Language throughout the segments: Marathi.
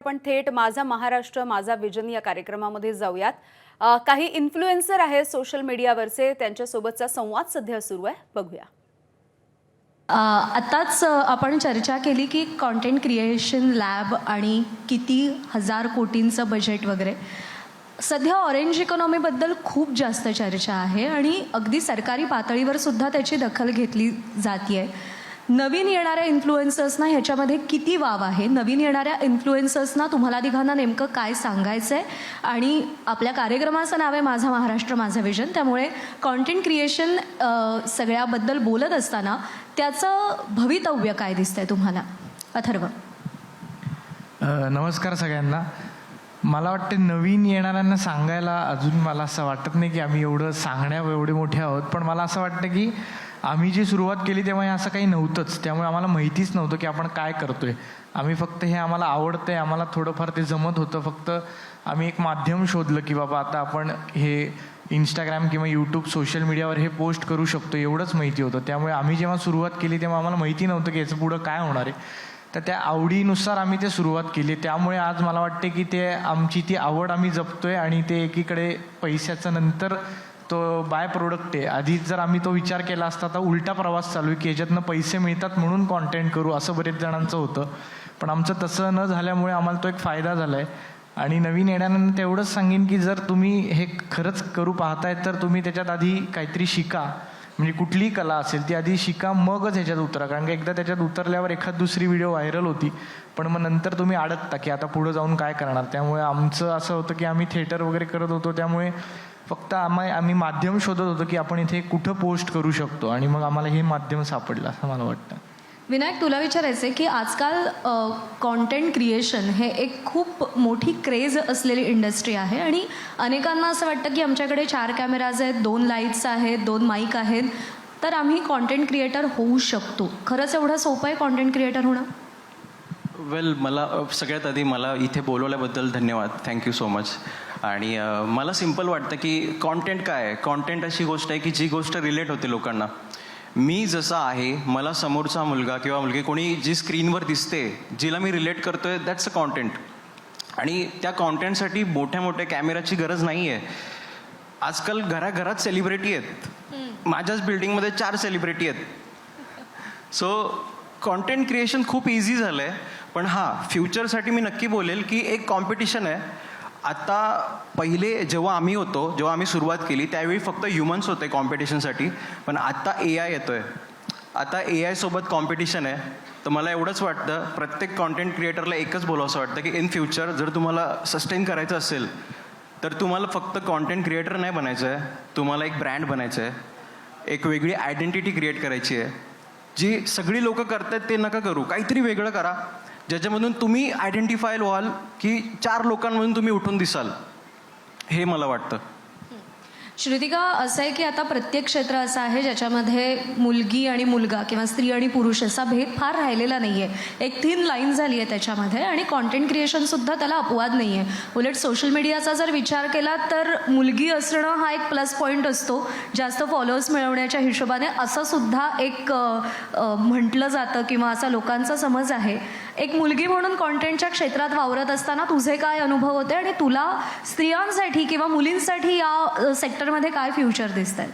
आपण थेट माझा महाराष्ट्र माझा विजन या कार्यक्रमामध्ये जाऊयात. काही इन्फ्लुएन्सर आहेत सोशल मीडियावरचे, त्यांच्यासोबतचा संवाद सध्या सुरू आहे, बघूया. आताच आपण चर्चा केली की कंटेंट क्रिएशन लॅब आणि किती हजार कोटींचं बजेट वगैरे. सध्या ऑरेंज इकॉनॉमीबद्दल खूप जास्त चर्चा आहे आणि अगदी सरकारी पातळीवर सुद्धा त्याची दखल घेतली जाते. नवीन येणाऱ्या इन्फ्लुएन्सर्सना ह्याच्यामध्ये किती वाव आहे, नवीन येणाऱ्या इन्फ्लुएन्सर्सना तुम्हाला तिघांना नेमकं काय सांगायचं आहे. आणि आपल्या कार्यक्रमाचं नाव आहे माझा महाराष्ट्र माझा विजन, त्यामुळे कॉन्टेंट क्रिएशन सगळ्याबद्दल बोलत असताना त्याचं भवितव्य काय दिसतंय तुम्हाला, अथर्व? नमस्कार सगळ्यांना. मला वाटते नवीन येणाऱ्यांना सांगायला अजून मला असं वाटत नाही की आम्ही एवढं एवढे मोठे आहोत, पण मला असं वाटतं की आम्ही जी सुरुवात केली तेव्हा हे असं काही नव्हतंच, त्यामुळे आम्हाला माहितीच नव्हतं की आपण काय करतोय. आम्ही फक्त हे आम्हाला आवडतंय, आम्हाला थोडंफार ते जमत होतं, फक्त आम्ही एक माध्यम शोधलं की बाबा आता आपण हे इंस्टाग्राम किंवा यूट्यूब सोशल मीडियावर हे पोस्ट करू शकतो, एवढंच माहिती होतं. त्यामुळे आम्ही जेव्हा सुरुवात केली तेव्हा आम्हाला माहिती नव्हतं की याचं पुढं काय होणार आहे. तर त्या आवडीनुसार आम्ही ते सुरुवात केली, त्यामुळे आज मला वाटते की ते आमची ती आवड आम्ही जपतोय आणि ते एकीकडे पैशाचं नंतर तो बाय प्रोडक्ट आहे. आधीच जर आम्ही तो विचार केला असता तर उलटा प्रवास चालू आहे की याच्यातनं पैसे मिळतात म्हणून कॉन्टेंट करू, असं बरेच जणांचं होतं. पण आमचं तसं न झाल्यामुळे आम्हाला तो एक फायदा झाला आहे. आणि नवीन येण्यानंतर तेवढंच सांगेन की जर तुम्ही हे खरंच करू पाहताय तर तुम्ही त्याच्यात आधी काहीतरी शिका, म्हणजे कुठलीही कला असेल ती आधी शिका, मगच ह्याच्यात उतरा. कारण की एकदा त्याच्यात उतरल्यावर एखाद दुसरी व्हिडिओ व्हायरल होती, पण मग नंतर तुम्ही अडकता की आता पुढं जाऊन काय करणार. त्यामुळे आमचं असं होतं की आम्ही थिएटर वगैरे करत होतो, त्यामुळे फक्त आम्ही माध्यम शोधत होतो की आपण इथे कुठं पोस्ट करू शकतो, आणि मग आम्हाला हे माध्यम सापडलं असं मला वाटतं. विनायक, तुला विचारायचं आहे की आजकाल कॉन्टेंट क्रिएशन हे एक खूप मोठी क्रेज असलेली इंडस्ट्री आहे आणि अनेकांना असं वाटतं की आमच्याकडे 4 कॅमेराज आहेत, 2 लाईट्स आहेत, 2 माईक आहेत, तर आम्ही कॉन्टेंट क्रिएटर होऊ शकतो. खरंच एवढं सोपं आहे कॉन्टेंट क्रिएटर होणं? वेल, मला सगळ्यात आधी मला इथे बोलवल्याबद्दल धन्यवाद, थँक्यू सो मच. आणि मला सिम्पल वाटतं की कॉन्टेंट काय आहे. कॉन्टेंट अशी गोष्ट आहे की जी गोष्ट रिलेट होते लोकांना. मी जसा आहे, मला समोरचा मुलगा किंवा मुलगी कोणी जी स्क्रीनवर दिसते, जिला मी रिलेट करतोय, दॅट्स अ कॉन्टेंट. आणि त्या कॉन्टेंटसाठी मोठ्या मोठ्या कॅमेराची गरज नाही आहे. आजकाल घराघरात सेलिब्रिटी आहेत. माझ्याच बिल्डिंगमध्ये 4 सेलिब्रिटी आहेत. सो कॉन्टेंट क्रिएशन खूप इझी झालं आहे. पण हां, फ्युचरसाठी मी नक्की बोलेल की एक कॉम्पिटिशन आहे. आता पहिले जेव्हा आम्ही सुरुवात केली त्यावेळी फक्त ह्युमन्स होते कॉम्पिटिशनसाठी, पण आता AI येतो आहे. आता AI सोबत कॉम्पिटिशन आहे. तर मला एवढंच वाटतं, प्रत्येक कॉन्टेंट क्रिएटरला एकच बोलावंसं वाटतं की इन फ्युचर जर तुम्हाला सस्टेन करायचं असेल तर तुम्हाला फक्त कॉन्टेंट क्रिएटर नाही बनायचं आहे, तुम्हाला एक ब्रँड बनायचं आहे, एक वेगळी आयडेंटिटी क्रिएट करायची आहे. जी सगळी लोकं करतात ते नका करू, काहीतरी वेगळं करा ज्याच्यामधून तुम्ही आयडेंटिफायल व्हाल की 4 लोकांमधून तुम्ही उठून दिसाल. हे मला वाटतं. श्रुतिका, असं आहे की आता प्रत्येक क्षेत्र असं आहे ज्याच्यामध्ये मुलगी आणि मुलगा किंवा स्त्री आणि पुरुष असा भेद फार राहिलेला नाही आहे. एक थिन लाईन झाली आहे त्याच्यामध्ये, आणि कॉन्टेंट क्रिएशनसुद्धा त्याला अपवाद नाही आहे. उलट सोशल मीडियाचा जर विचार केला तर मुलगी असणं हा एक प्लस पॉईंट असतो, जास्त फॉलोअर्स मिळवण्याच्या हिशोबाने, असं सुद्धा एक म्हटलं जातं किंवा असा लोकांचा समज आहे. एक मुलगी म्हणून कॉन्टेंटच्या क्षेत्रात वावरत असताना तुझे काय अनुभव होते, आणि तुला स्त्रियांसाठी किंवा मुलींसाठी या सेक्टरमध्ये काय फ्युचर दिसत आहे?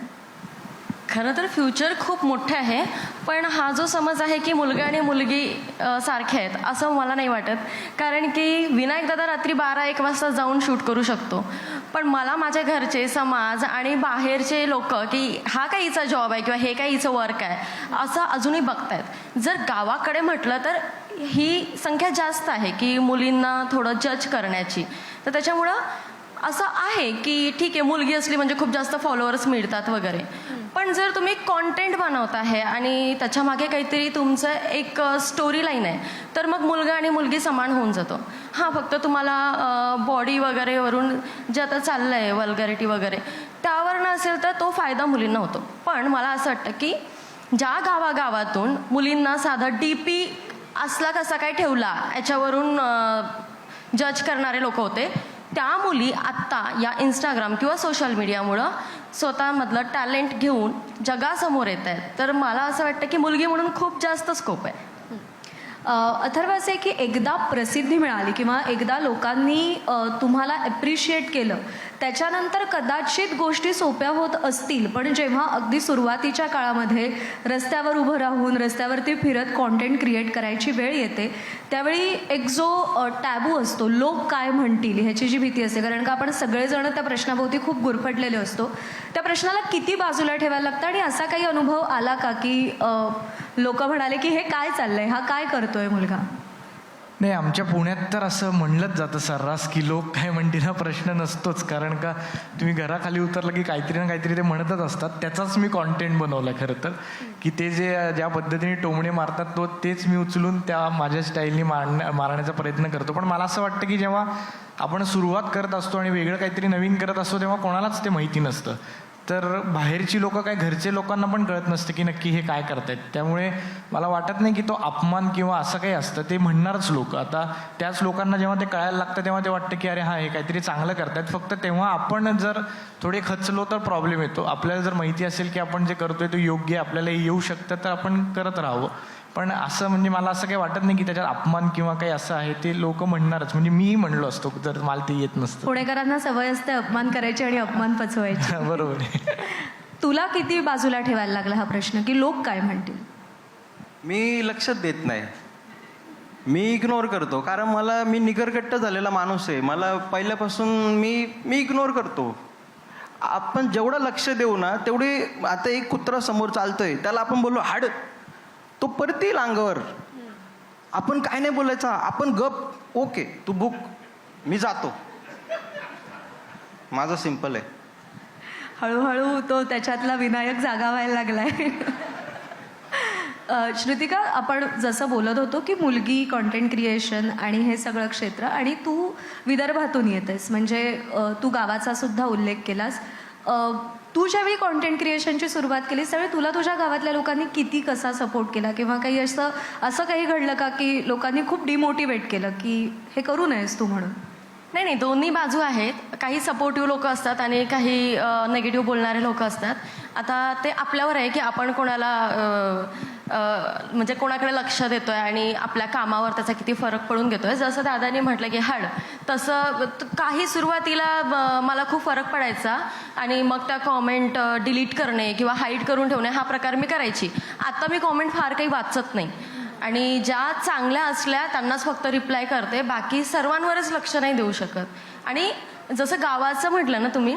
खरं तर फ्युचर खूप मोठं आहे, पण हा जो समज आहे की मुलगा आणि मुलगी सारखे आहेत असं मला नाही वाटत. कारण की विनायक दादा रात्री 12-1 वाजता जाऊन शूट करू शकतो, पण मला माझ्या घरचे, समाज आणि बाहेरचे लोक की हा काय हिचा जॉब आहे किंवा हे काय हिचं वर्क आहे असं अजूनही बघतायत. जर गावाकडे म्हटलं तर ही संख्या जास्त आहे की मुलींना थोडं जज करण्याची. तर त्याच्यामुळं असं आहे की ठीक आहे, मुलगी असली म्हणजे खूप जास्त फॉलोअर्स मिळतात वगैरे, पण जर तुम्ही कॉन्टेंट बनवत आहे आणि त्याच्यामागे काहीतरी तुमचं एक स्टोरी लाईन आहे तर मग मुलगा आणि मुलगी समान होऊन जातो. हां, फक्त तुम्हाला बॉडी वगैरेवरून जे आता चाललं आहे वल्गॅरिटी वगैरे त्यावर नसेल तर तो फायदा मुलींना होतो. पण मला असं वाटतं की ज्या गावागावातून मुलींना साधा DP असला कसा काय ठेवला याच्यावरून जज करणारे लोक होते, त्या मुली आत्ता या इंस्टाग्राम किंवा सोशल मीडियामुळं स्वतःमधलं टॅलेंट घेऊन जगासमोर येत आहेत. तर मला असं वाटतं की मुलगी म्हणून खूप जास्त स्कोप आहे. अथर्व, असे की एकदा प्रसिद्धी मिळाली किंवा एकदा लोकांनी तुम्हाला ॲप्रिशिएट केलं, त्याच्यानंतर कदाचित गोष्टी सोप्या होत असतील, पण जेव्हा अगदी सुरुवातीच्या काळामध्ये रस्त्यावर उभं राहून रस्त्यावरती फिरत कॉन्टेंट क्रिएट करायची वेळ येते, त्यावेळी एक जो टॅबू असतो, लोक काय म्हणतील ह्याची जी भीती असते, कारण का आपण सगळेजण त्या प्रश्नाभोवती खूप गुरफटलेले असतो, त्या प्रश्नाला किती बाजूला ठेवायला लागतं? आणि असा काही अनुभव आला का की लोक म्हणाले की हे काय चाललंय, हा काय करतोय मुलगा? नाही, आमच्या पुण्यात तर असं म्हणलंच जातं सर्रास की लोक काय म्हणतील हा प्रश्न नसतोच, कारण का तुम्ही घराखाली उतरलं की काहीतरी ना काहीतरी ते म्हणतच असतात. त्याचाच मी कॉन्टेंट बनवला खरं तर, की ते ज्या पद्धतीने टोमणे मारतात तेच मी उचलून त्या माझ्या स्टाईलनी मारण्याचा प्रयत्न करतो. पण मला असं वाटतं की जेव्हा आपण सुरुवात करत असतो आणि वेगळं काहीतरी नवीन करत असतो तेव्हा कोणालाच ते माहिती नसतं. तर बाहेरची लोकं काय, घरचे लोकांना पण कळत नसतं की नक्की हे काय करतायत. त्यामुळे मला वाटत नाही की तो अपमान किंवा असं काही असतं, ते म्हणणारच लोक. आता त्याच लोकांना जेव्हा ते कळायला लागतं तेव्हा ते वाटतं की अरे हां, हे काहीतरी चांगलं करतायत. फक्त तेव्हा आपण जर थोडे खचलो तर प्रॉब्लेम येतो. आपल्याला जर माहिती असेल की आपण जे करतोय ते योग्य, आपल्याला येऊ शकतं, तर आपण करत राहावं. पण असं म्हणजे मला असं काही वाटत नाही की त्याच्यात अपमान किंवा काही असं आहे, ते लोक म्हणणारच. म्हणजे मीही म्हणलो असतो जर मला ते येत नसतं. पुणेकरांना सवय असते अपमान करायची आणि अपमान पचवायची. बरोबर आहे. तुला किती बाजूला ठेवायला लागला हा प्रश्न की लोक काय म्हणतील? मी लक्षात देत नाही, मी इग्नोर करतो. कारण मी निगरगट्ट झालेला माणूस आहे. मला पहिल्यापासून मी इग्नोर करतो. आपण जेवढं लक्ष देऊ ना तेवढी, आता एक कुत्रा समोर चालतोय, त्याला आपण बोललो हाड, तो परत येईल अंगावर. आपण काय नाही बोलायचं, आपण गप, ओके तू बुक, मी जातो. माझं सिम्पल आहे. हळूहळू तो त्याच्यातला विनायक जागा व्हायला लागलाय. श्रुतिका, आपण जसं बोलत होतो की मुलगी, कॉन्टेंट क्रिएशन आणि हे सगळं क्षेत्र, आणि तू विदर्भातून येतेस, म्हणजे तू गावाचा सुद्धा उल्लेख केलास. तू ज्यावेळी कॉन्टेंट क्रिएशनची सुरुवात केलीस त्यावेळी तुला तुझ्या गावातल्या लोकांनी किती, कसा सपोर्ट केला, किंवा काही असं काही घडलं का की लोकांनी खूप डिमोटिवेट केलं की हे करू नयेस तू म्हणून? नाही, दोन्ही बाजू आहेत. काही सपोर्टिव्ह लोक असतात आणि काही नेगेटिव्ह बोलणारे लोक असतात. आता ते आपल्यावर आहे की आपण कोणाला म्हणजे कोणाकडे लक्ष देतोय आणि आपल्या कामावर त्याचा किती फरक पडून घेतोय. जसं दादानी म्हटलं की हाड, तसं काही सुरुवातीला मला खूप फरक पडायचा आणि मग त्या कॉमेंट डिलीट करणे किंवा हाईड करून ठेवणे हा प्रकार मी करायची. आता मी कॉमेंट फार काही वाचत नाही आणि ज्या चांगल्या असल्या त्यांनाच फक्त रिप्लाय करते, बाकी सर्वांवरच लक्ष नाही देऊ शकत. आणि जसं गावाचं म्हटलं ना तुम्ही,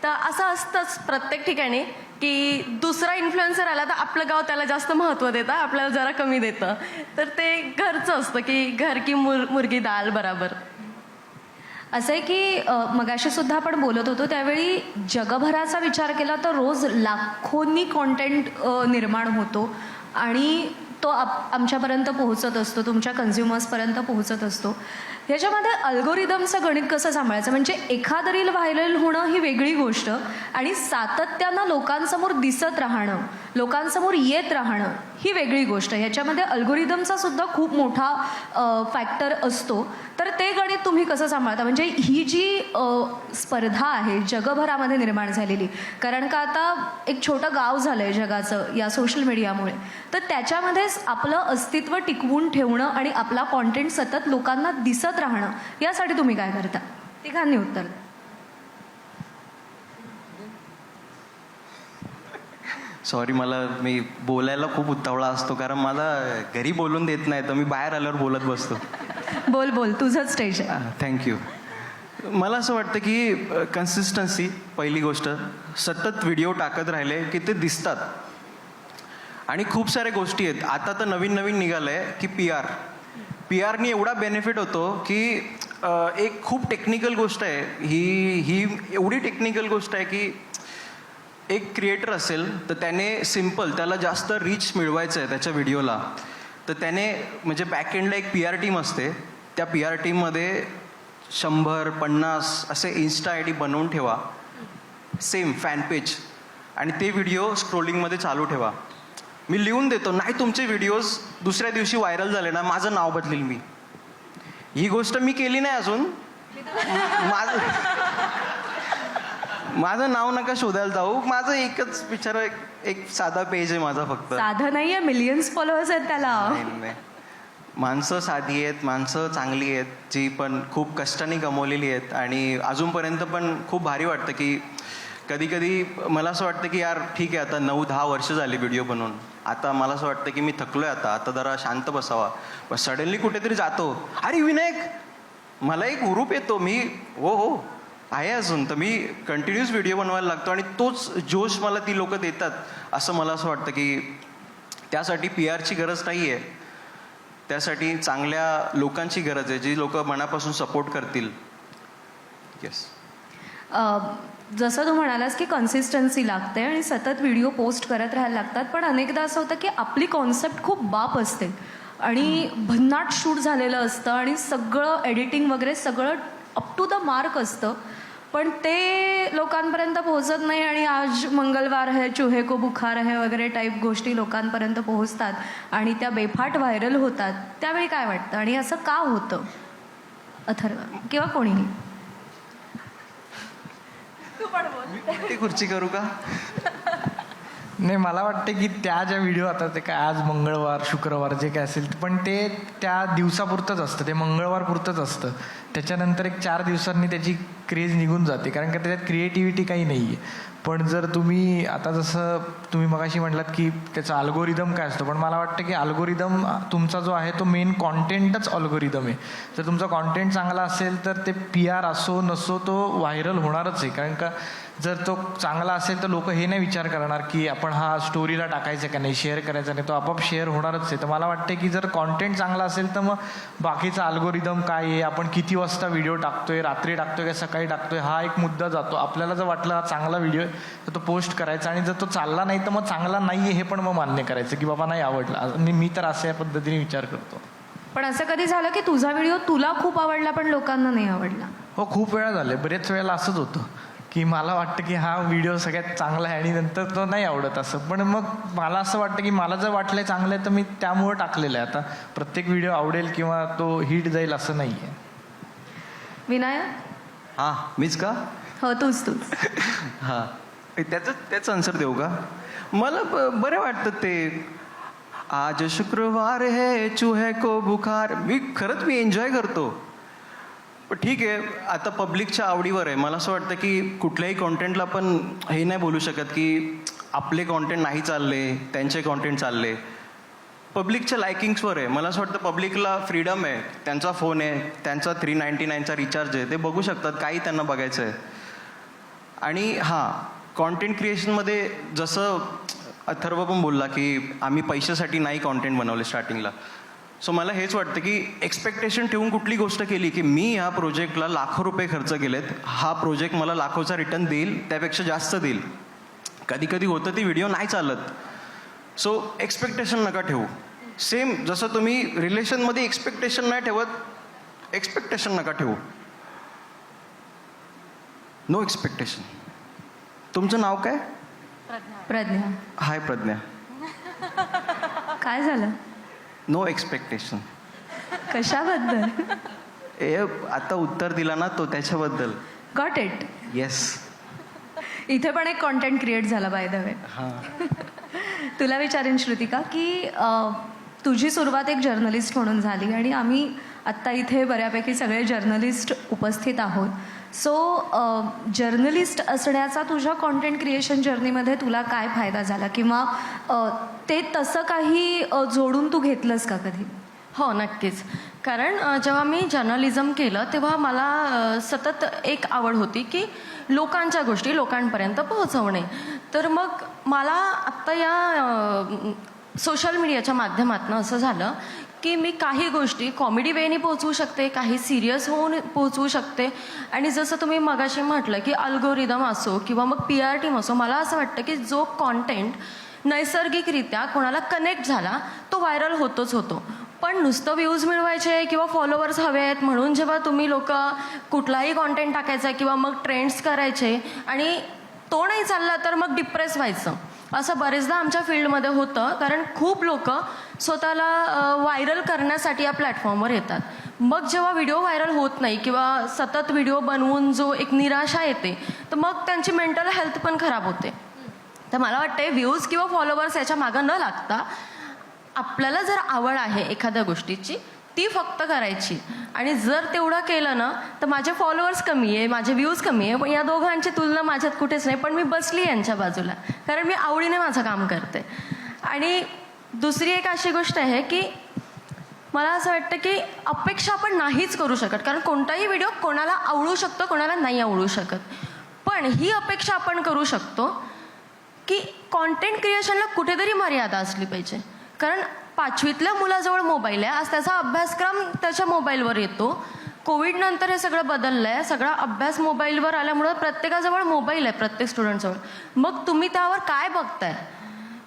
तर असं असतंच प्रत्येक ठिकाणी की दुसरा इन्फ्लुएन्सर आला तर आपलं गाव त्याला जास्त महत्त्व देतं, आपल्याला जरा कमी देतं. तर ते घरचं असतं की घर की मुर्गी दाल बराबर. असं आहे की मगाशी सुद्धा आपण बोलत होतो त्यावेळी जगभराचा विचार केला तर रोज लाखोंनी कॉन्टेंट निर्माण होतो आणि तो आमच्यापर्यंत पोहोचत असतो, तुमच्या कन्झ्युमर्सपर्यंत पोहोचत असतो. ह्याच्यामध्ये अल्गोरिदमचं गणित कसं सांभाळायचं? म्हणजे एखादं रील व्हायरल होणं ही वेगळी गोष्ट आणि सातत्यानं लोकांसमोर दिसत राहणं, लोकांसमोर येत राहणं ही वेगळी गोष्ट. ह्याच्यामध्ये अल्गोरिदमचा सुद्धा खूप मोठा फॅक्टर असतो. तर ते गणित तुम्ही कसं सांभाळता? म्हणजे ही जी स्पर्धा आहे जगभरामध्ये निर्माण झालेली, कारण का आता एक छोटं गाव झालं आहे जगाचं या सोशल मीडियामुळे, तर त्याच्यामध्येच आपलं अस्तित्व टिकवून ठेवणं आणि आपला कॉन्टेंट सतत लोकांना दिसत राहणं, यासाठी तुम्ही काय करता? तिघांनी उत्तर द्या. सॉरी, मी बोलायला खूप उतावळा असतो कारण मला घरी बोलून देत नाही, तर मी बाहेर आल्यावर बोलत बसतो. बोल तुझंच स्टेज आहे. थँक्यू. मला असं वाटतं की कन्सिस्टन्सी पहिली गोष्ट. सतत व्हिडिओ टाकत राहिले की ते दिसतात. आणि खूप साऱ्या गोष्टी आहेत. आता तर नवीन निघालं आहे की पी आरनी एवढा बेनिफिट होतो की एक खूप टेक्निकल गोष्ट आहे ही एवढी टेक्निकल गोष्ट आहे की एक क्रिएटर असेल तर त्याला जास्त रीच मिळवायचं आहे त्याच्या व्हिडिओला, तर त्याने म्हणजे बॅकएंडला एक PR टीम असते. त्या PR टीममध्ये 100-50 असे इन्स्टा ID बनवून ठेवा, सेम फॅन पेज, आणि ते व्हिडिओ स्क्रोलिंगमध्ये चालू ठेवा. मी लिहून देतो, नाही तुमचे व्हिडिओज दुसऱ्या दिवशी व्हायरल झाले ना माझं नाव बदलेल मी. ही गोष्ट मी केली नाही अजून. माझं नाव नका शोधायला जाऊ. माझं एकच बिचारा एक साधा पेज आहे माझा फक्त. साधा नाहीये, मिलियन्स फॉलोअर्स आहेत त्याला. नाही. माणसं साधी आहेत, माणसं चांगली आहेत, जी पण खूप कष्टाने कमवलेली आहेत आणि अजूनपर्यंत पण खूप भारी वाटतं की कधी कधी मला असं वाटतं की यार ठीक आहे, आता 9-10 वर्ष झाली व्हिडिओ बनवून, आता मला असं वाटतं की मी थकलोय, आता जरा शांत बसावा. पण सडनली कुठेतरी जातो, अरे विनायक, मला एक हुरूप येतो, मी हो आहे अजून, तर मी कंटिन्यूस व्हिडिओ बनवायला लागतो आणि तोच जोश मला ती लोक देतात. असं मला असं वाटतं की त्यासाठी PR ची गरज नाही आहे, त्यासाठी चांगल्या लोकांची गरज आहे, जी लोक मनापासून सपोर्ट करतील. येस. जसं तू म्हणालास की कन्सिस्टन्सी लागते आणि सतत व्हिडिओ पोस्ट करत राहायला लागतात, पण अनेकदा असं होतं की आपली कॉन्सेप्ट खूप बाप असते आणि भन्नाट शूट झालेलं असतं आणि सगळं एडिटिंग वगैरे सगळं अप टू द मार्क असतं, पण ते लोकांपर्यंत पोहोचत नाही आणि आज मंगलवार है, चूहे को बुखार है वगैरे टाईप गोष्टी लोकांपर्यंत पोहोचतात आणि त्या बेफाट व्हायरल होतात. त्यावेळी काय वाटतं आणि असं का होतं अथर्व किंवा कोणीही? ती खुर्ची करू का? नाही, मला वाटतं की त्या ज्या व्हिडिओ आता ते काय आज मंगळवार शुक्रवार जे काय असेल, पण ते त्या दिवसापुरतंच असतं, ते मंगळवारपुरतंच असतं. त्याच्यानंतर एक 4 दिवसांनी त्याची क्रेज निघून जाते, कारण का त्याच्यात क्रिएटिव्हिटी काही नाही आहे. पण जर तुम्ही आता जसं तुम्ही मगाशी म्हटलात की त्याचा अल्गोरिदम काय असतो, पण मला वाटतं की अल्गोरिदम तुमचा जो आहे तो मेन कॉन्टेंटच अल्गोरिदम आहे. जर तुमचा कॉन्टेंट चांगला असेल तर ते PR असो नसो तो व्हायरल होणारच आहे, कारण का जर तो चांगला असेल तर लोक हे नाही विचार करणार की आपण हा स्टोरीला टाकायचं का नाही, शेअर करायचा नाही, तो आपोआप शेअर होणारच आहे. तर मला वाटतं की जर कॉन्टेंट चांगला असेल तर मग बाकीचा अल्गोरिदम काय आहे, आपण किती वाजता व्हिडिओ टाकतोय, रात्री टाकतोय का सकाळी टाकतोय, हा एक मुद्दा जातो. आपल्याला जर वाटलं हा चांगला व्हिडिओ तर तो पोस्ट करायचा आणि जर तो चालला नाही तर मग चांगला नाही आहे हे पण मग मान्य करायचं की बाबा नाही आवडला. आणि मी तर अशा पद्धतीने विचार करतो. पण असं कधी झालं की तुझा व्हिडिओ तुला खूप आवडला पण लोकांना नाही आवडला? हो, खूप वेळा झाले, बरेच वेळेला असंच होतं की मला वाटतं की हा व्हिडिओ सगळ्यात चांगला आहे आणि नंतर तो नाही आवडत असं. पण मग मला असं वाटतं की मला जर वाटलंय चांगलं आहे तर मी त्यामुळं टाकलेलं आहे. आता प्रत्येक व्हिडिओ आवडेल किंवा तो हिट जाईल असं नाही आहे. विनायक? हां, मीच का? हो, तूच. हां, त्याचं आन्सर देऊ का? मला बरं वाटतं ते आज शुक्रवार है चूहे को बुखार, मी एन्जॉय करतो. पण ठीक आहे, आता पब्लिकच्या आवडीवर आहे. मला असं वाटतं की कुठल्याही कॉन्टेंटला पण हे नाही बोलू शकत की आपले कॉन्टेंट नाही चालले, त्यांचे कॉन्टेंट चालले. पब्लिकच्या लायकिंग्सवर आहे. मला असं वाटतं पब्लिकला फ्रीडम आहे, त्यांचा फोन आहे, त्यांचा 399चा रिचार्ज आहे, ते बघू शकतात काही त्यांना बघायचं आहे. आणि हां, कॉन्टेंट क्रिएशनमध्ये जसं अथर्व पण बोलला की आम्ही पैशासाठी नाही कॉन्टेंट बनवले स्टार्टिंगला. सो मला हेच वाटतं की एक्सपेक्टेशन ठेवून कुठली गोष्ट केली की मी ह्या प्रोजेक्टला लाखो रुपये खर्च केलेत, हा प्रोजेक्ट मला लाखोचा रिटर्न देईल, त्यापेक्षा जास्त देईल. कधी कधी होतं ती व्हिडिओ नाही चालत. सो एक्सपेक्टेशन नका ठेवू. सेम जसं तुम्ही रिलेशनमध्ये एक्सपेक्टेशन नाही ठेवत, एक्सपेक्टेशन नका ठेवू. No expectation. तुमचं नाव काय? प्रज्ञा. हाय प्रज्ञा. काय झालं? No expectation. कशाबद्दल? आता उत्तर दिला ना तो, त्याच्याबद्दल. Got it. येस. इथे पण एक कॉन्टेंट क्रिएट झाला बाय द वे. तुला विचारेन श्रुतिका की तुझी सुरुवात एक जर्नलिस्ट म्हणून झाली आणि आम्ही आत्ता इथे बऱ्यापैकी सगळे जर्नलिस्ट उपस्थित आहोत. सो जर्नलिस्ट असण्याचा तुझ्या कॉन्टेंट क्रिएशन जर्नीमध्ये तुला काय फायदा झाला किंवा ते तसं काही जोडून तू घेतलंस का कधी? हो, नक्कीच. कारण जेव्हा मी जर्नलिझम केलं तेव्हा मला सतत एक आवड होती की लोकांच्या गोष्टी लोकांपर्यंत पोहोचवणे. तर मग मला आत्ता या सोशल मीडियाच्या माध्यमातून असं झालं की मी काही गोष्टी कॉमेडी वेने पोहोचवू शकते, काही सिरियस होऊन पोहोचवू शकते. आणि जसं तुम्ही मगाशी म्हटलं की अल्गोरिदम असो किंवा मग PR टीम असो, मला असं वाटतं की जो कॉन्टेंट नैसर्गिकरित्या कोणाला कनेक्ट झाला तो व्हायरल होतोच होतो. पण नुसतं व्ह्यूज मिळवायचे किंवा फॉलोवर्स हवे आहेत म्हणून जेव्हा तुम्ही लोक कुठलाही कॉन्टेंट टाकायचा किंवा मग ट्रेंड्स करायचे आणि तो नाही चालला तर मग डिप्रेस व्हायचं, असं बरेचदा आमच्या फील्डमध्ये होतं. कारण खूप लोक स्वतःला व्हायरल करण्यासाठी या प्लॅटफॉर्मवर येतात. मग जेव्हा व्हिडिओ व्हायरल होत नाही किंवा सतत व्हिडिओ बनवून जो एक निराशा येते तर मग त्यांची मेंटल हेल्थ पण खराब होते. तर मला वाटते व्ह्यूज किंवा फॉलोवर्स याच्या मागं न लागता आपल्याला जर आवड आहे एखाद्या गोष्टीची ती फक्त करायची. आणि जर तेवढं केलं ना तर माझे फॉलोअर्स कमी आहे, माझे व्ह्यूज कमी आहे, पण या दोघांची तुलना माझ्यात कुठेच नाही. पण मी बसली यांच्या बाजूला कारण मी आवडीने माझं काम करते. आणि दुसरी एक अशी गोष्ट आहे की मला असं वाटतं की अपेक्षा आपण नाहीच करू शकत, कारण कोणताही व्हिडिओ कोणाला आवडू शकतो, कोणाला नाही आवडू शकत. पण ही अपेक्षा आपण करू शकतो की कॉन्टेंट क्रिएशनला कुठेतरी मर्यादा असली पाहिजे. कारण 5वीतल्या मुलाजवळ मोबाईल आहे, आज त्याचा अभ्यासक्रम त्याच्या मोबाईलवर येतो. कोविड नंतर हे सगळं बदललं आहे, सगळा अभ्यास मोबाईलवर आल्यामुळं प्रत्येकाजवळ मोबाईल आहे, प्रत्येक स्टुडंटजवळ. मग तुम्ही त्यावर काय बघताय?